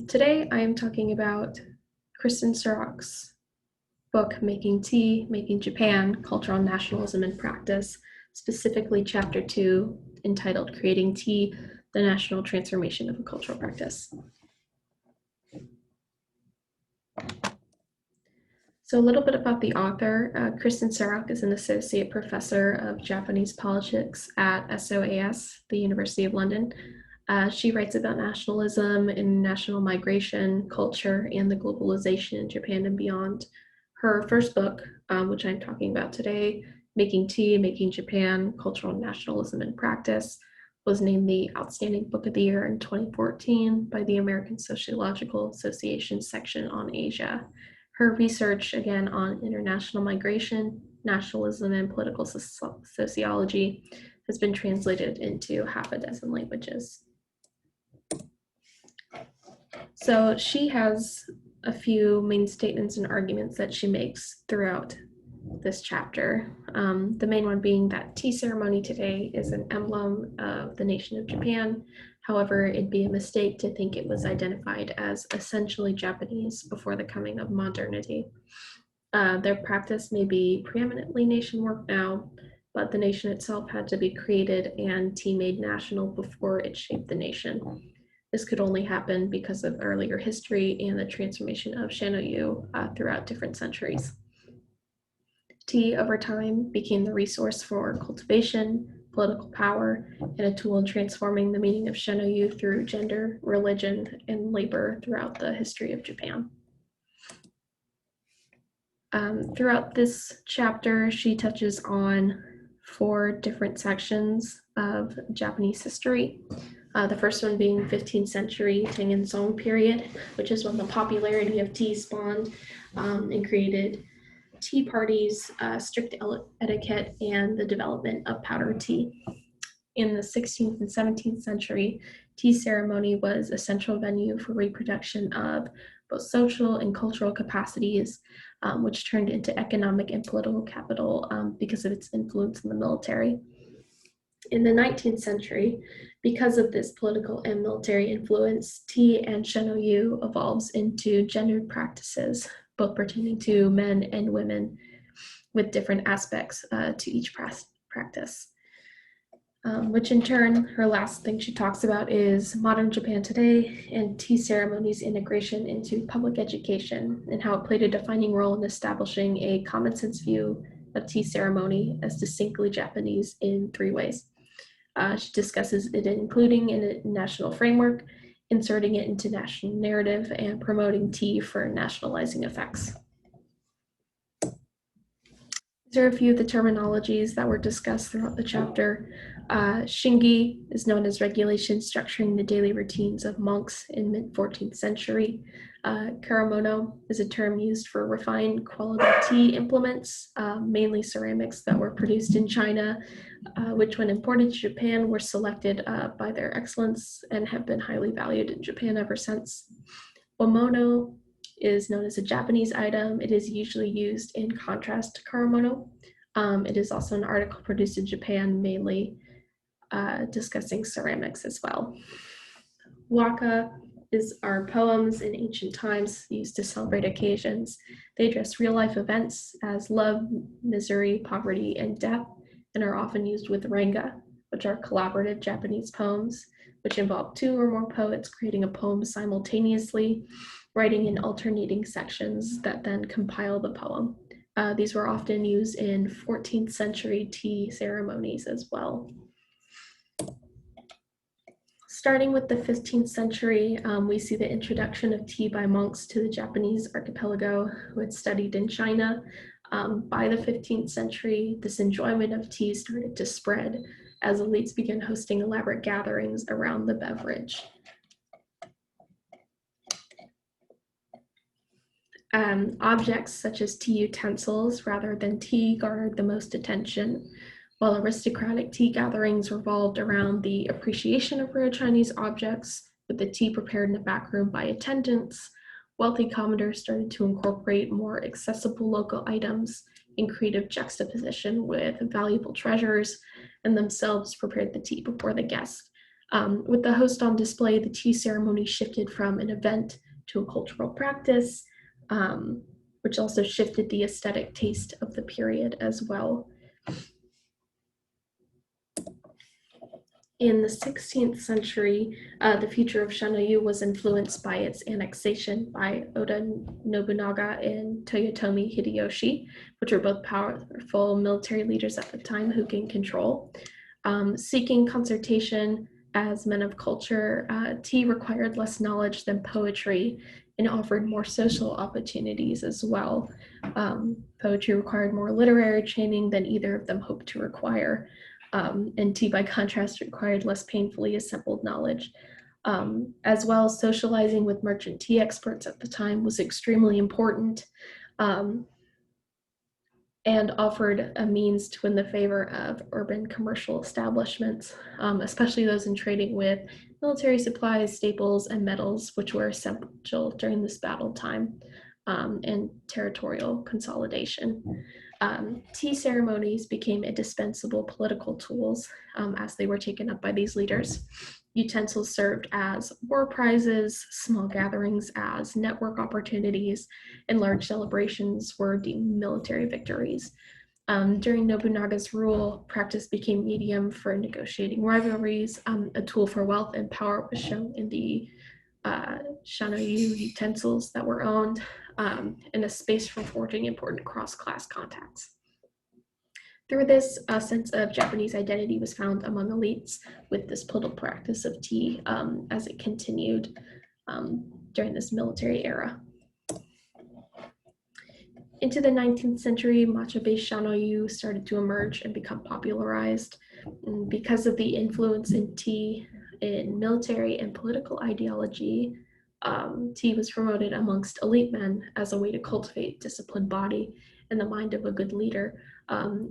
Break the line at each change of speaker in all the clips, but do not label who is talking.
Today I am talking about Kristin Surak's book, Making Tea, Making Japan, Cultural Nationalism in Practice, specifically Chapter 2, entitled Creating Tea, the National Transformation of a Cultural Practice. So a little bit about the author. Kristin Surak is an associate professor of Japanese politics at SOAS, the University of London. She writes about nationalism and national migration, culture, and the globalization in Japan and beyond. Her first book, which I'm talking about today, Making Tea, Making Japan, Cultural Nationalism in Practice, was named the Outstanding Book of the Year in 2014 by the American Sociological Association section on Asia. Her research, again, on international migration, nationalism, and political sociology has been translated into half a dozen languages. So she has a few main statements and arguments that she makes throughout this chapter. The main one being that tea ceremony today is an emblem of the nation of Japan. However, it'd be a mistake to think it was identified as essentially Japanese before the coming of modernity. Their practice may be preeminently nation work now, but the nation itself had to be created and tea made national before it shaped the nation. This could only happen because of earlier history and the transformation of Shanoyu throughout different centuries. Tea, over time, became the resource for cultivation, political power, and a tool in transforming the meaning of Shanoyu through gender, religion, and labor throughout the history of Japan. Throughout this chapter, she touches on 4 different sections of Japanese history. The first one being 15th century Tengen Song period, which is when the popularity of tea spawned and created tea parties, strict etiquette, and the development of powdered tea. In the 16th and 17th century, tea ceremony was a central venue for reproduction of both social and cultural capacities, which turned into economic and political capital because of its influence in the military. In the 19th century, because of this political and military influence, tea and shenoyu evolves into gendered practices, both pertaining to men and women, with different aspects to each practice. Which in turn, her last thing she talks about is modern Japan today and tea ceremonies integration into public education and how it played a defining role in establishing a common sense view of tea ceremony as distinctly Japanese in 3 ways. She discusses it including in a national framework, inserting it into national narrative, and promoting tea for nationalizing effects. These are a few of the terminologies that were discussed throughout the chapter. Shingi is known as regulation structuring the daily routines of monks in mid-14th century. Karamono is a term used for refined quality tea implements, mainly ceramics that were produced in China, which when imported to Japan were selected by their excellence and have been highly valued in Japan ever since. Omono is known as a Japanese item. It is usually used in contrast to karamono. It is also an article produced in Japan, mainly discussing ceramics as well. Waka are poems in ancient times used to celebrate occasions. They address real-life events as love, misery, poverty, and death, and are often used with ranga, which are collaborative Japanese poems, which involve 2 or more poets creating a poem simultaneously, writing in alternating sections that then compile the poem. These were often used in 14th century tea ceremonies as well. Starting with the 15th century, we see the introduction of tea by monks to the Japanese archipelago who had studied in China. By the 15th century, this enjoyment of tea started to spread as elites began hosting elaborate gatherings around the beverage. Objects such as tea utensils rather than tea garnered the most attention, while aristocratic tea gatherings revolved around the appreciation of rare Chinese objects, with the tea prepared in a back room by attendants. Wealthy commodores started to incorporate more accessible local items in creative juxtaposition with valuable treasures, and themselves prepared the tea before the guests. With the host on display, the tea ceremony shifted from an event to a cultural practice, which also shifted the aesthetic taste of the period as well. In the 16th century, the future of Shanoyu was influenced by its annexation by Oda Nobunaga and Toyotomi Hideyoshi, which were both powerful military leaders at the time who gained control. Seeking concertation as men of culture, tea required less knowledge than poetry and offered more social opportunities as well. Poetry required more literary training than either of them hoped to require. And tea, by contrast, required less painfully assembled knowledge. As well, socializing with merchant tea experts at the time was extremely important, and offered a means to win the favor of urban commercial establishments, especially those in trading with military supplies, staples, and metals, which were essential during this battle time, and territorial consolidation. Tea ceremonies became indispensable political tools as they were taken up by these leaders. Utensils served as war prizes, small gatherings as network opportunities, and large celebrations were deemed military victories. During Nobunaga's rule, practice became medium for negotiating rivalries. A tool for wealth and power was shown in the Shanoyu utensils that were owned, and a space for forging important cross-class contacts. Through this, a sense of Japanese identity was found among elites with this political practice of tea as it continued during this military era. Into the 19th century, matcha-based shanoyu started to emerge and become popularized. And because of the influence in tea in military and political ideology, tea was promoted amongst elite men as a way to cultivate disciplined body and the mind of a good leader,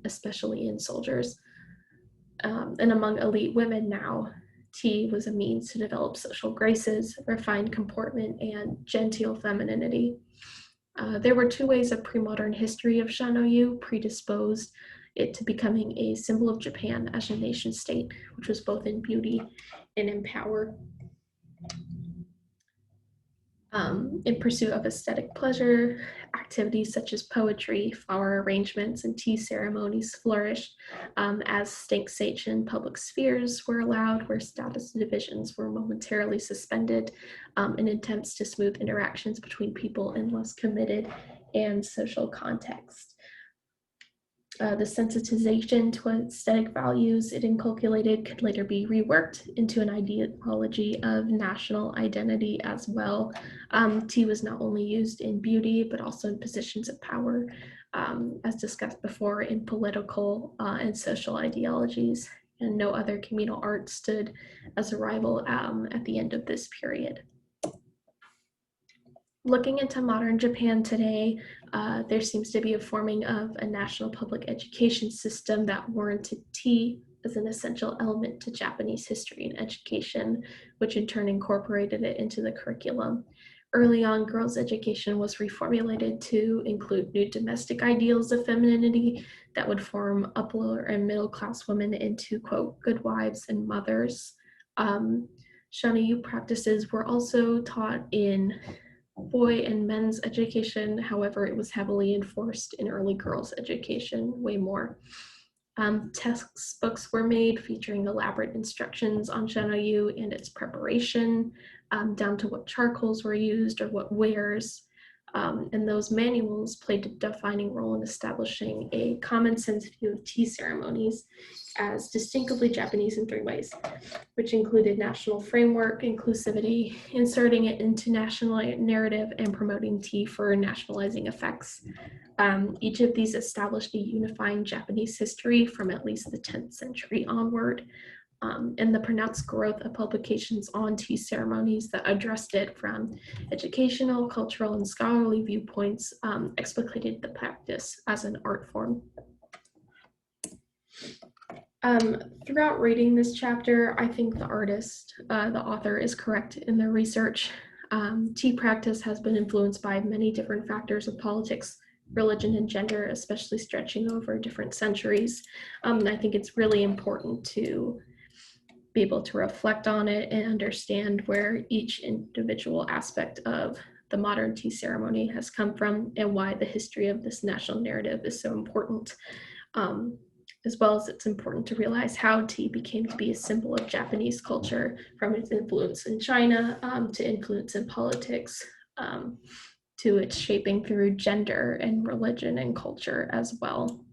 especially in soldiers. And among elite women now, tea was a means to develop social graces, refined comportment, and genteel femininity. There were two ways of pre-modern history of shanoyu predisposed it to becoming a symbol of Japan as a nation state, which was both in beauty and in power. In pursuit of aesthetic pleasure, activities such as poetry, flower arrangements, and tea ceremonies flourished as station public spheres were allowed, where status divisions were momentarily suspended in attempts to smooth interactions between people in less committed and social context. The sensitization to aesthetic values it inculcated could later be reworked into an ideology of national identity as well. Tea was not only used in beauty, but also in positions of power, as discussed before, in political and social ideologies. And no other communal art stood as a rival at the end of this period. Looking into modern Japan today, there seems to be a forming of a national public education system that warranted tea as an essential element to Japanese history and education, which in turn incorporated it into the curriculum. Early on, girls' education was reformulated to include new domestic ideals of femininity that would form upper and middle-class women into, quote, good wives and mothers. Shanoyu practices were also taught in boy and men's education. However, it was heavily enforced in early girls' education, way more. Textbooks were made featuring elaborate instructions on shanoyu and its preparation, down to what charcoals were used or what wares. And those manuals played a defining role in establishing a common sense view of tea ceremonies as distinctively Japanese in three ways, which included national framework, inclusivity, inserting it into national narrative, and promoting tea for nationalizing effects. Each of these established a unifying Japanese history from at least the 10th century onward. And the pronounced growth of publications on tea ceremonies that addressed it from educational, cultural, and scholarly viewpoints explicated the practice as an art form. Throughout reading this chapter, I think the author is correct in their research. Tea practice has been influenced by many different factors of politics, religion, and gender, especially stretching over different centuries. I think it's really important to be able to reflect on it and understand where each individual aspect of the modern tea ceremony has come from and why the history of this national narrative is so important. As well as it's important to realize how tea became to be a symbol of Japanese culture, from its influence in China to influence in politics, to its shaping through gender and religion and culture as well.